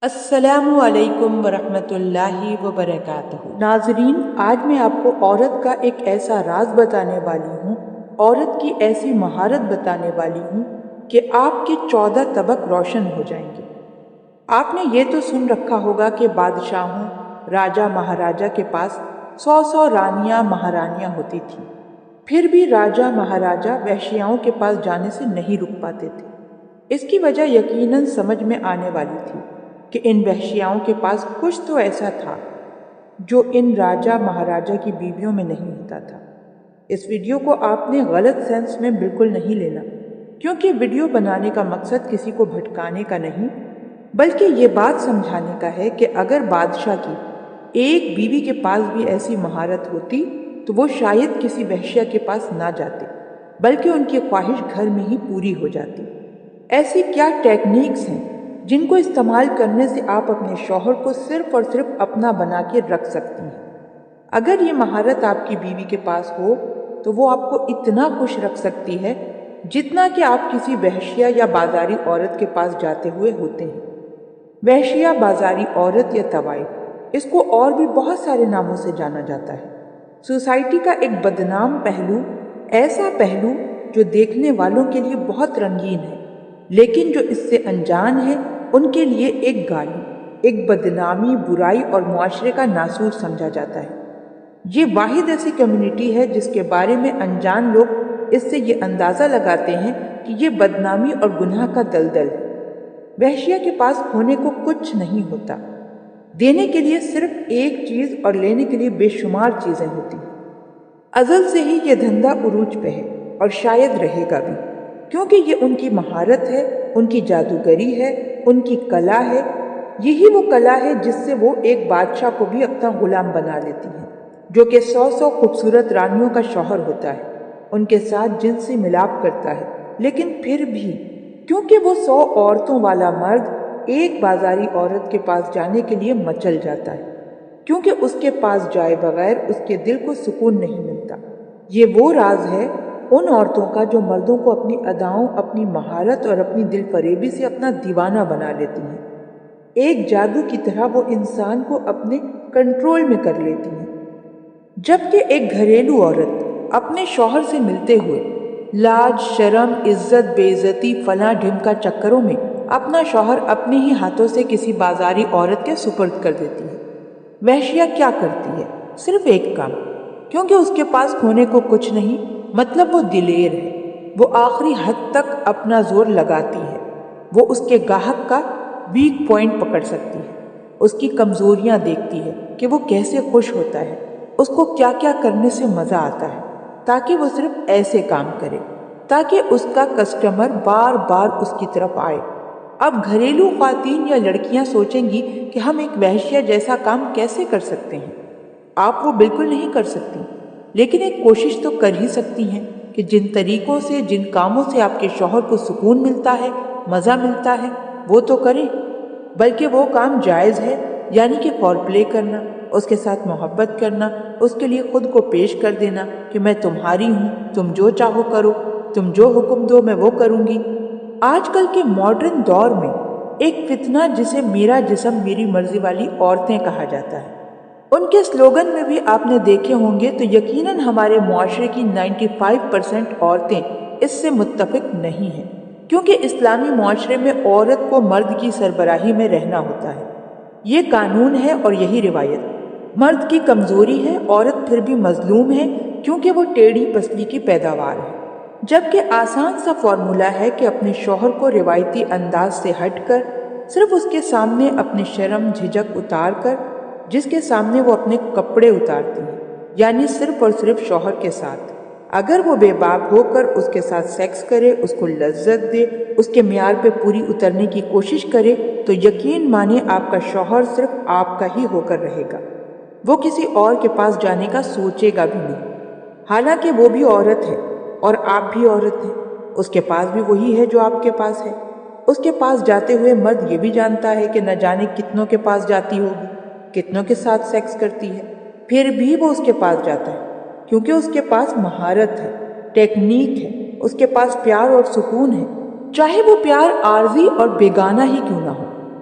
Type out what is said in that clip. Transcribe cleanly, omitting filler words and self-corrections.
السلام علیکم ورحمۃ اللہ وبرکاتہ۔ ناظرین، آج میں آپ کو عورت کا ایک ایسا راز بتانے والی ہوں، عورت کی ایسی مہارت بتانے والی ہوں کہ آپ کے 14 طبق روشن ہو جائیں گے۔ آپ نے یہ تو سن رکھا ہوگا کہ بادشاہوں، راجہ مہاراجہ کے پاس 100 رانیاں مہارانیاں ہوتی تھیں، پھر بھی راجہ مہاراجہ وحشیاؤں کے پاس جانے سے نہیں رک پاتے تھے۔ اس کی وجہ یقیناً سمجھ میں آنے والی تھی کہ ان وحشیاؤں کے پاس کچھ تو ایسا تھا جو ان راجہ مہاراجہ کی بیویوں میں نہیں ہوتا تھا۔ اس ویڈیو کو آپ نے غلط سینس میں بالکل نہیں لینا، کیونکہ ویڈیو بنانے کا مقصد کسی کو بھٹکانے کا نہیں، بلکہ یہ بات سمجھانے کا ہے کہ اگر بادشاہ کی ایک بیوی کے پاس بھی ایسی مہارت ہوتی تو وہ شاید کسی وحشیہ کے پاس نہ جاتے، بلکہ ان کی خواہش گھر میں ہی پوری ہو جاتی۔ ایسی کیا ٹیکنیکس ہیں جن کو استعمال کرنے سے آپ اپنے شوہر کو صرف اور صرف اپنا بنا کے رکھ سکتی ہیں؟ اگر یہ مہارت آپ کی بیوی کے پاس ہو تو وہ آپ کو اتنا خوش رکھ سکتی ہے جتنا کہ آپ کسی وحشیہ یا بازاری عورت کے پاس جاتے ہوئے ہوتے ہیں۔ وحشیہ، بازاری عورت یا طوائف، اس کو اور بھی بہت سارے ناموں سے جانا جاتا ہے۔ سوسائٹی کا ایک بدنام پہلو، ایسا پہلو جو دیکھنے والوں کے لیے بہت رنگین ہے، لیکن جو اس سے انجان ہے ان کے لیے ایک گالی، ایک بدنامی، برائی اور معاشرے کا ناسور سمجھا جاتا ہے۔ یہ واحد ایسی کمیونٹی ہے جس کے بارے میں انجان لوگ اس سے یہ اندازہ لگاتے ہیں کہ یہ بدنامی اور گناہ کا دلدل ہے۔ وحشیہ کے پاس کھونے کو کچھ نہیں ہوتا، دینے کے لیے صرف ایک چیز اور لینے کے لیے بے شمار چیزیں ہوتی ہیں۔ ازل سے ہی یہ دھندا عروج پہ ہے اور شاید رہے گا بھی، کیونکہ یہ ان کی مہارت ہے، ان کی جادوگری ہے، ان کی کلا ہے۔ یہی وہ کلا ہے جس سے وہ ایک بادشاہ کو بھی اپنا غلام بنا لیتی ہیں، جو کہ 100 خوبصورت رانیوں کا شوہر ہوتا ہے، ان کے ساتھ جنسی ملاپ کرتا ہے، لیکن پھر بھی کیونکہ وہ 100 عورتوں والا مرد ایک بازاری عورت کے پاس جانے کے لیے مچل جاتا ہے، کیونکہ اس کے پاس جائے بغیر اس کے دل کو سکون نہیں ملتا۔ یہ وہ راز ہے ان عورتوں کا جو مردوں کو اپنی اداؤں، اپنی مہارت اور اپنی دل فریبی سے اپنا دیوانہ بنا لیتی ہیں۔ ایک جادو کی طرح وہ انسان کو اپنے کنٹرول میں کر لیتی ہیں، جبکہ ایک گھریلو عورت اپنے شوہر سے ملتے ہوئے لاج، شرم، عزت، بے عزتی، فلاں ڈھمکا چکروں میں اپنا شوہر اپنے ہی ہاتھوں سے کسی بازاری عورت کے سپرد کر دیتی ہے۔ وحشیہ کیا کرتی ہے؟ صرف ایک کام، کیونکہ اس کے پاس کھونے کو کچھ نہیں، مطلب وہ دلیر ہے، وہ آخری حد تک اپنا زور لگاتی ہے، وہ اس کے گاہک کا ویک پوائنٹ پکڑ سکتی ہے، اس کی کمزوریاں دیکھتی ہے کہ وہ کیسے خوش ہوتا ہے، اس کو کیا کیا کرنے سے مزہ آتا ہے، تاکہ وہ صرف ایسے کام کرے تاکہ اس کا کسٹمر بار بار اس کی طرف آئے۔ اب گھریلو خواتین یا لڑکیاں سوچیں گی کہ ہم ایک وحشیہ جیسا کام کیسے کر سکتے ہیں؟ آپ وہ بالکل نہیں کر سکتی، لیکن ایک کوشش تو کر ہی سکتی ہیں کہ جن طریقوں سے، جن کاموں سے آپ کے شوہر کو سکون ملتا ہے، مزہ ملتا ہے، وہ تو کریں۔ بلکہ وہ کام جائز ہے، یعنی کہ فور پلے کرنا، اس کے ساتھ محبت کرنا، اس کے لیے خود کو پیش کر دینا کہ میں تمہاری ہوں، تم جو چاہو کرو، تم جو حکم دو میں وہ کروں گی۔ آج کل کے ماڈرن دور میں ایک فتنہ جسے میرا جسم میری مرضی والی عورتیں کہا جاتا ہے، ان کے سلوگن میں بھی آپ نے دیکھے ہوں گے تو یقیناً ہمارے معاشرے کی 95% عورتیں اس سے متفق نہیں ہیں، کیونکہ اسلامی معاشرے میں عورت کو مرد کی سربراہی میں رہنا ہوتا ہے۔ یہ قانون ہے اور یہی روایت۔ مرد کی کمزوری ہے، عورت پھر بھی مظلوم ہے، کیونکہ وہ ٹیڑھی پسلی کی پیداوار ہے۔ جبکہ آسان سا فارمولا ہے کہ اپنے شوہر کو روایتی انداز سے ہٹ کر صرف اس کے سامنے اپنے شرم، جھجک اتار کر، جس کے سامنے وہ اپنے کپڑے اتارتی ہیں، یعنی صرف اور صرف شوہر کے ساتھ اگر وہ بے باک ہو کر اس کے ساتھ سیکس کرے، اس کو لذت دے، اس کے معیار پہ پوری اترنے کی کوشش کرے، تو یقین مانے آپ کا شوہر صرف آپ کا ہی ہو کر رہے گا، وہ کسی اور کے پاس جانے کا سوچے گا بھی نہیں۔ حالانکہ وہ بھی عورت ہے اور آپ بھی عورت ہیں، اس کے پاس بھی وہی ہے جو آپ کے پاس ہے۔ اس کے پاس جاتے ہوئے مرد یہ بھی جانتا ہے کہ نہ جانے کتنوں کے پاس جاتی ہوگی، کتنوں کے ساتھ سیکس کرتی ہے، پھر بھی وہ اس کے پاس جاتا ہے، کیونکہ اس کے پاس مہارت ہے، ٹیکنیک ہے، اس کے پاس پیار اور سکون ہے، چاہے وہ پیار عارضی اور بیگانہ ہی کیوں نہ ہو۔